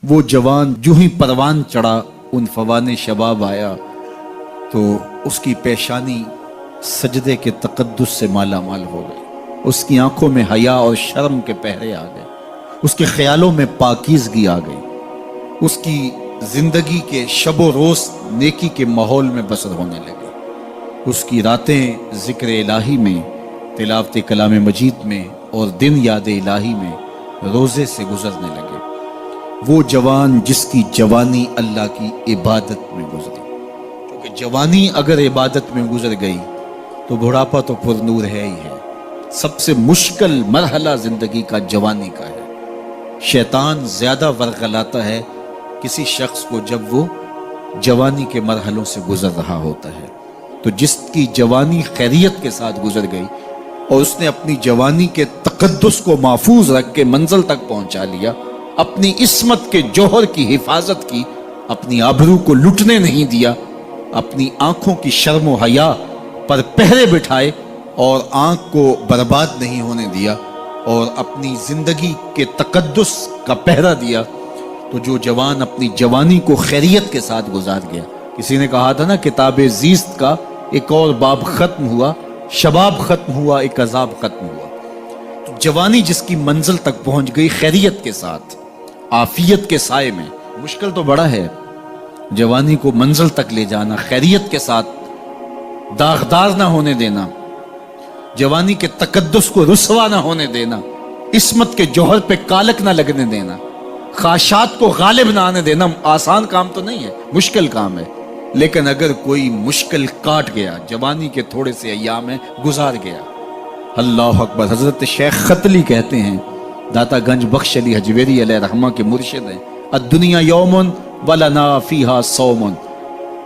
وہ جوان جو ہی پروان چڑھا ان فوان شباب آیا تو اس کی پیشانی سجدے کے تقدس سے مالا مال ہو گئی، اس کی آنکھوں میں حیا اور شرم کے پہرے آ گئے، اس کے خیالوں میں پاکیزگی آ گئی، اس کی زندگی کے شب و روز نیکی کے ماحول میں بسر ہونے لگے، اس کی راتیں ذکر الہی میں، تلاوت کلام مجید میں اور دن یاد الہی میں روزے سے گزرنے لگے۔ وہ جوان جس کی جوانی اللہ کی عبادت میں گزری، کیونکہ جوانی اگر عبادت میں گزر گئی تو بڑھاپا تو پر نور ہے ہی ہے۔ سب سے مشکل مرحلہ زندگی کا جوانی کا ہے۔ شیطان زیادہ ورغلاتا ہے کسی شخص کو جب وہ جوانی کے مرحلوں سے گزر رہا ہوتا ہے۔ تو جس کی جوانی خیریت کے ساتھ گزر گئی اور اس نے اپنی جوانی کے تقدس کو محفوظ رکھ کے منزل تک پہنچا لیا، اپنی عصمت کے جوہر کی حفاظت کی، اپنی آبرو کو لٹنے نہیں دیا، اپنی آنکھوں کی شرم و حیا پر پہرے بٹھائے اور آنکھ کو برباد نہیں ہونے دیا اور اپنی زندگی کے تقدس کا پہرا دیا، تو جو جوان اپنی جوانی کو خیریت کے ساتھ گزار گیا۔ کسی نے کہا تھا نا، کتاب زیست کا ایک اور باب ختم ہوا، شباب ختم ہوا، ایک عذاب ختم ہوا۔ تو جوانی جس کی منزل تک پہنچ گئی خیریت کے ساتھ، عافیت کے سائے میں، مشکل تو بڑا ہے جوانی کو منزل تک لے جانا، خیریت کے ساتھ داغدار نہ ہونے دینا، جوانی کے تقدس کو رسوا نہ ہونے دینا، عصمت کے جوہر پہ کالک نہ لگنے دینا، خواہشات کو غالب نہ آنے دینا۔ آسان کام تو نہیں ہے، مشکل کام ہے، لیکن اگر کوئی مشکل کاٹ گیا، جوانی کے تھوڑے سے ایام میں گزار گیا، اللہ اکبر۔ حضرت شیخ ختلی کہتے ہیں، داتا گنج بخش علی حجویری علیہ رحمہ کے مرشد ہیں، الدنیا یوم ولنا فیہا صوم۔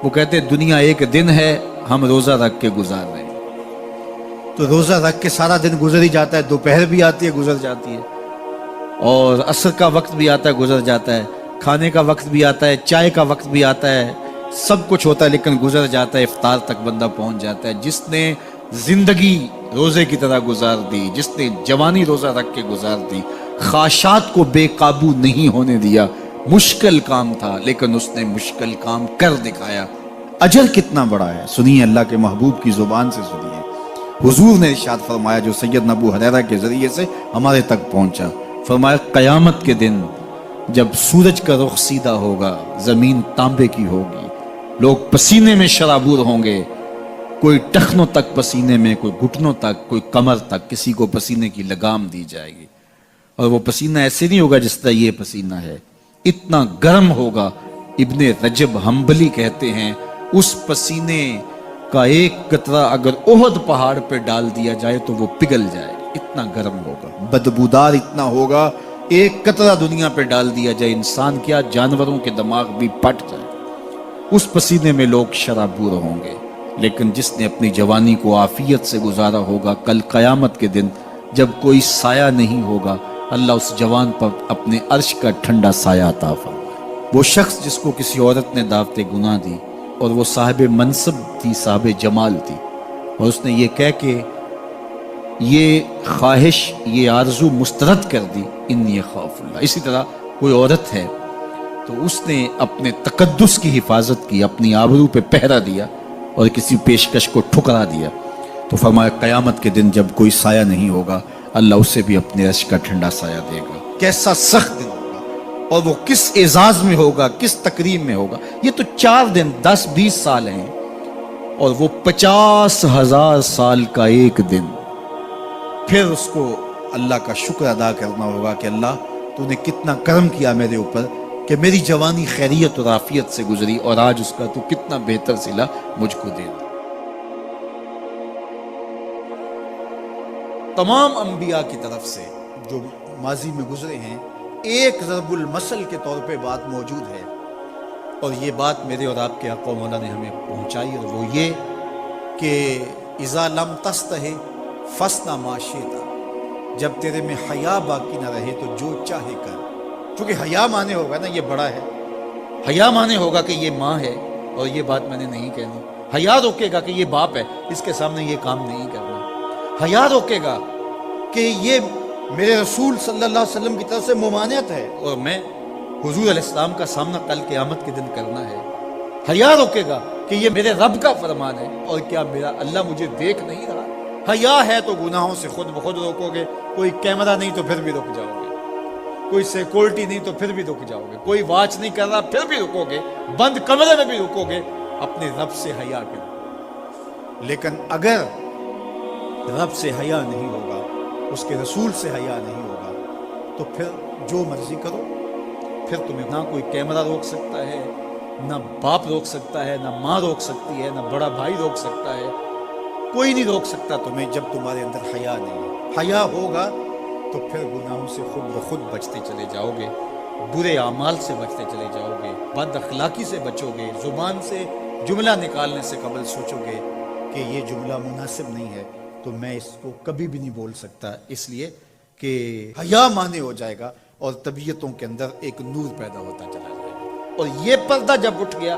وہ کہتے ہیں دنیا ایک دن ہے، ہم روزہ رکھ کے گزار رہے ہیں۔ تو روزہ رکھ کے سارا دن گزر ہی جاتا ہے، دوپہر بھی آتی ہے گزر جاتی ہے، اور عصر کا وقت بھی آتا ہے گزر جاتا ہے، کھانے کا وقت بھی آتا ہے، چائے کا وقت بھی آتا ہے، سب کچھ ہوتا ہے لیکن گزر جاتا ہے، افطار تک بندہ پہنچ جاتا ہے۔ جس نے زندگی روزے کی طرح گزار دی، جس نے جوانی روزہ رکھ کے گزار دی، خواہشات کو بے قابو نہیں ہونے دیا، مشکل کام تھا لیکن اس نے مشکل کام کر دکھایا۔ اجر کتنا بڑا ہے، سنیے اللہ کے محبوب کی زبان سے سنیے۔ حضور نے ارشاد فرمایا جو سید ابو ہریرہ کے ذریعے سے ہمارے تک پہنچا، فرمایا قیامت کے دن جب سورج کا رخ سیدھا ہوگا، زمین تانبے کی ہوگی، لوگ پسینے میں شرابور ہوں گے، کوئی ٹخنوں تک پسینے میں، کوئی گھٹنوں تک، کوئی کمر تک، کسی کو پسینے کی لگام دی جائے گی، اور وہ پسینہ ایسے نہیں ہوگا جس طرح یہ پسینہ ہے، اتنا گرم ہوگا۔ ابن رجب حنبلی کہتے ہیں اس پسینے کا ایک قطرہ اگر احد پہاڑ پہ ڈال دیا جائے تو وہ پگھل جائے، اتنا گرم ہوگا، بدبودار اتنا ہوگا، ایک قطرہ دنیا پہ ڈال دیا جائے، انسان کیا جانوروں کے دماغ بھی پھٹ جائے، اس پسینے میں لوگ شرابور ہوں گے۔ لیکن جس نے اپنی جوانی کو عافیت سے گزارا ہوگا، کل قیامت کے دن جب کوئی سایہ نہیں ہوگا، اللہ اس جوان پر اپنے عرش کا ٹھنڈا سایہ عطا فرمائے۔ وہ شخص جس کو کسی عورت نے دعوت گناہ دی اور وہ صاحب منصب تھی، صاحب جمال تھی، اور اس نے یہ کہہ کے یہ خواہش، یہ آرزو مسترد کر دی، انی خاف اللہ۔ اسی طرح کوئی عورت ہے تو اس نے اپنے تقدس کی حفاظت کی، اپنی آبرو پہ پہرا دیا اور کسی پیشکش کو ٹھکرا دیا، تو فرمایا قیامت کے دن جب کوئی سایہ نہیں ہوگا، اللہ اسے بھی اپنے عرش کا ٹھنڈا سایہ دے گا۔ کیسا سخت دن ہوگا، اور وہ کس اعزاز میں ہوگا، کس تکریم میں ہوگا۔ یہ تو 4 دن 10-20 سال ہیں، اور وہ 50,000 سال کا ایک دن۔ پھر اس کو اللہ کا شکر ادا کرنا ہوگا کہ اللہ تو نے کتنا کرم کیا میرے اوپر کہ میری جوانی خیریت اور عافیت سے گزری، اور آج اس کا تو کتنا بہتر صلہ مجھ کو دے۔ تمام انبیاء کی طرف سے جو ماضی میں گزرے ہیں، ایک ضرب المثل کے طور پہ بات موجود ہے، اور یہ بات میرے اور آپ کے آقا و مولا نے ہمیں پہنچائی، اور وہ یہ کہ اذا لم تستحی فاصنع ما شئت، جب تیرے میں حیا باقی نہ رہے تو جو چاہے کر۔ چونکہ حیا مانے ہوگا نا یہ بڑا ہے، حیا مانے ہوگا کہ یہ ماں ہے اور یہ بات میں نے نہیں کہنی، حیا روکے گا کہ یہ باپ ہے اس کے سامنے یہ کام نہیں کرنا، حیا روکے گا کہ یہ میرے رسول صلی اللہ علیہ وسلم کی طرف سے ممانعت ہے اور میں حضور علیہ السلام کا سامنا کل قیامت کے دن کرنا ہے، حیا روکے گا کہ یہ میرے رب کا فرمان ہے اور کیا میرا اللہ مجھے دیکھ نہیں رہا؟ حیا ہے تو گناہوں سے خود بخود روکو گے، کوئی کیمرہ نہیں تو پھر بھی رک جاؤ گے، کوئی سیکورٹی نہیں تو پھر بھی رک جاؤ گے، کوئی واچ نہیں کر رہا پھر بھی رکو گے، بند کمرے میں بھی رکو گے، اپنے رب سے حیا کرو۔ لیکن اگر رب سے حیا نہیں ہوگا، اس کے رسول سے حیا نہیں ہوگا، تو پھر جو مرضی کرو، پھر تمہیں نہ کوئی کیمرہ روک سکتا ہے، نہ باپ روک سکتا ہے، نہ ماں روک سکتی ہے، نہ بڑا بھائی روک سکتا ہے، کوئی نہیں روک سکتا تمہیں جب تمہارے اندر حیا نہیں ہے۔ حیا ہوگا تو پھر گناہوں سے خود بخود بچتے چلے جاؤ گے، برے اعمال سے بچتے چلے جاؤ گے، بد اخلاقی سے بچو گے، زبان سے جملہ نکالنے سے قبل سوچو گے کہ یہ جملہ مناسب نہیں ہے تو میں اس کو کبھی بھی نہیں بول سکتا، اس لیے کہ حیا مانے ہو جائے گا اور طبیعتوں کے اندر ایک نور پیدا ہوتا چلا جائے گا، اور یہ پردہ جب اٹھ گیا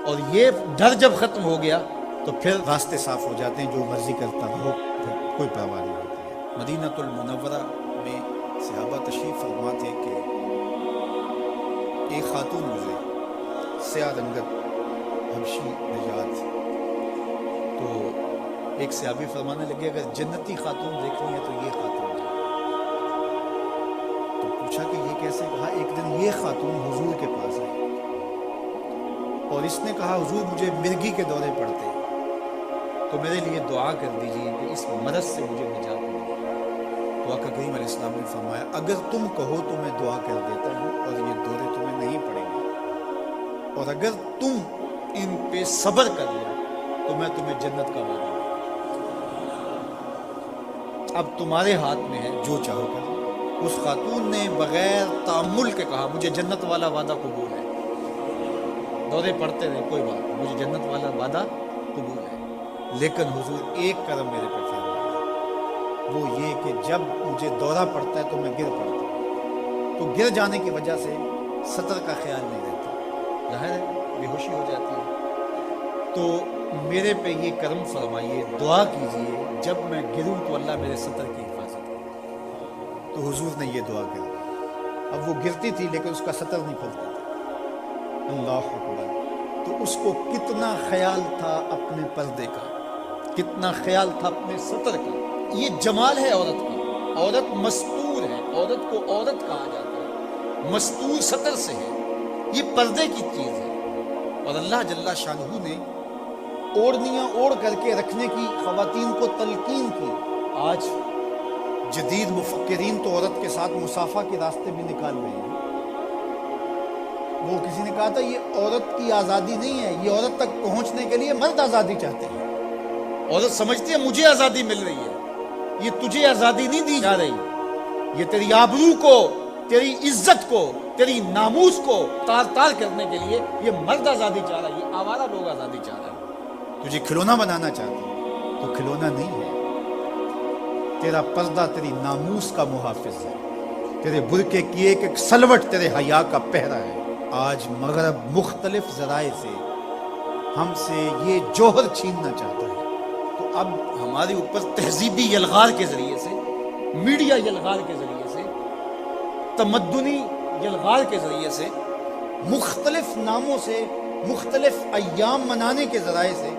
اور یہ ڈر جب ختم ہو گیا تو پھر راستے صاف ہو جاتے ہیں، جو مرضی کرتا ہو پھر کوئی پرواہ نہیں ہوتی ہے۔ مدینہ المنورہ میں صحابہ تشریف فرما تھے کہ ایک خاتون گزری، سیاہ رنگت حبشی نژاد، تو ایک صحابی فرمانے لگے اگر جنتی خاتون دیکھنی ہے تو یہ خاتون ہے۔ تو پوچھا کہ یہ کیسے؟ کہا ایک دن یہ خاتون حضور کے پاس آئی اور اس نے کہا حضور مجھے مرگی کے دورے پڑتے ہیں تو میرے لیے دعا کر دیجیے کہ اس مرض سے مجھے نجات ملے۔ تو آقا کریم علیہ السلام نے فرمایا اگر تم کہو تو میں دعا کر دیتا ہوں اور یہ دورے تمہیں نہیں پڑیں گے، اور اگر تم ان پہ صبر کر لو تو میں تمہیں جنت کا وعدہ دوں۔ اب تمہارے ہاتھ میں ہے، جو چاہو کر لو۔ اس خاتون نے بغیر تأمل کے کہا مجھے جنت والا وعدہ قبول ہے، دورے پڑتے رہے کوئی بات نہیں، مجھے جنت والا وعدہ قبول ہے، لیکن حضور ایک کرم میرے پہ فرمائے، وہ یہ کہ جب مجھے دورہ پڑتا ہے تو میں گر پڑتا ہوں، تو گر جانے کی وجہ سے سطر کا خیال نہیں رہتا، ظاہر ہے بے ہوشی ہو جاتی ہے، تو میرے پہ یہ کرم فرمائیے، دعا کیجئے جب میں گروں تو اللہ میرے سطر کی حفاظت کرے۔ تو حضور نے یہ دعا کری۔ اب وہ گرتی تھی لیکن اس کا سطر نہیں کھلتا تھا، اللہ اکبر، تو اس کو کتنا خیال تھا اپنے پردے کا، کتنا خیال تھا اپنے سطر کا۔ یہ جمال ہے عورت کا، عورت مستور ہے، عورت کو عورت کہا جاتا ہے، مستور سطر سے ہے، یہ پردے کی چیز ہے۔ اور اللہ جل شانہ نے اوڑھنیاں اوڑھ کر کے رکھنے کی خواتین کو تلقین کی۔ آج جدید مفکرین تو عورت کے ساتھ مصافحہ کے راستے بھی نکال رہے ہیں۔ وہ کسی نے کہا تھا یہ عورت کی آزادی نہیں ہے، یہ عورت تک پہنچنے کے لیے مرد آزادی چاہتے ہیں۔ عورت سمجھتی ہے مجھے آزادی مل رہی ہے، یہ تجھے آزادی نہیں دی جا رہی، یہ تیری آبرو کو، تیری عزت کو، تیری ناموس کو تار تار کرنے کے لیے یہ مرد آزادی چاہ رہا ہے، یہ آوارہ لوگ آزادی چاہ رہا ہے۔ تجھے کھلونا بنانا چاہتے ہیں تو کھلونا نہیں ہے، تیرا پردہ تیری ناموس کا محافظ ہے، تیرے برقعے کی ایک ایک سلوٹ تیرے حیا کا پہرا ہے۔ آج مغرب مختلف ذرائع سے ہم سے یہ جوہر چھیننا چاہتا ہے، تو اب ہمارے اوپر تہذیبی یلغار کے ذریعے سے، میڈیا یلغار کے ذریعے سے، تمدنی یلغار کے ذریعے سے، مختلف ناموں سے، مختلف ایام منانے کے ذرائع سے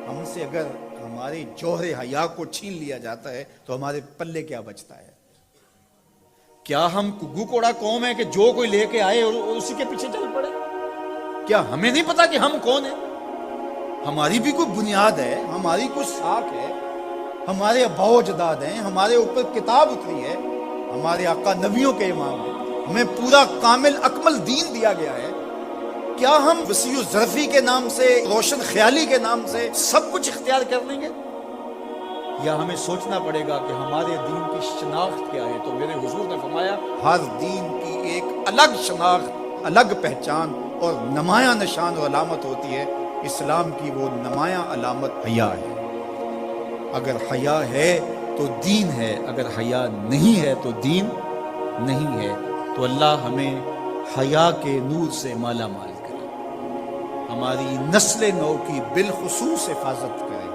ہم سے اگر ہمارے جوہر حیا کو چھین لیا جاتا ہے تو ہمارے پلے کیا بچتا ہے؟ کیا ہم گو کوڑا قوم ہے کہ جو کوئی لے کے آئے اور اسی کے پیچھے چل پڑے؟ کیا ہمیں نہیں پتا کہ ہم کون ہیں؟ ہماری بھی کوئی بنیاد ہے، ہماری کوئی ساکھ ہے، ہمارے ابا و اجداد ہیں، ہمارے اوپر کتاب اتری ہے، ہمارے آقا نبیوں کے امام ہیں، ہمیں پورا کامل اکمل دین دیا گیا ہے۔ کیا ہم وسیع و ظرفی کے نام سے، روشن خیالی کے نام سے سب کچھ اختیار کر لیں گے؟ یا ہمیں سوچنا پڑے گا کہ ہمارے دین کی شناخت کیا ہے؟ تو میرے حضور نے فرمایا ہر دین کی ایک الگ شناخت، الگ پہچان اور نمایاں نشان اور علامت ہوتی ہے۔ اسلام کی وہ نمایاں علامت حیا ہے۔ اگر حیا ہے تو دین ہے، اگر حیا نہیں ہے تو دین نہیں ہے۔ تو اللہ ہمیں حیا کے نور سے مالا مال کرے، ہماری نسل نو کی بالخصوص حفاظت کرے،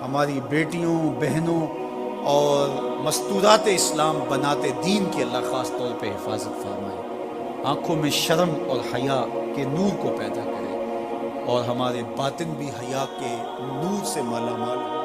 ہماری بیٹیوں، بہنوں اور مستورات اسلام بناتے دین کی اللہ خاص طور پہ حفاظت فرمائے۔ آنکھوں میں شرم اور حیا کے نور کو پیدا کرے، اور ہمارے باطن بھی حیا کے نور سے مالا مال ہو۔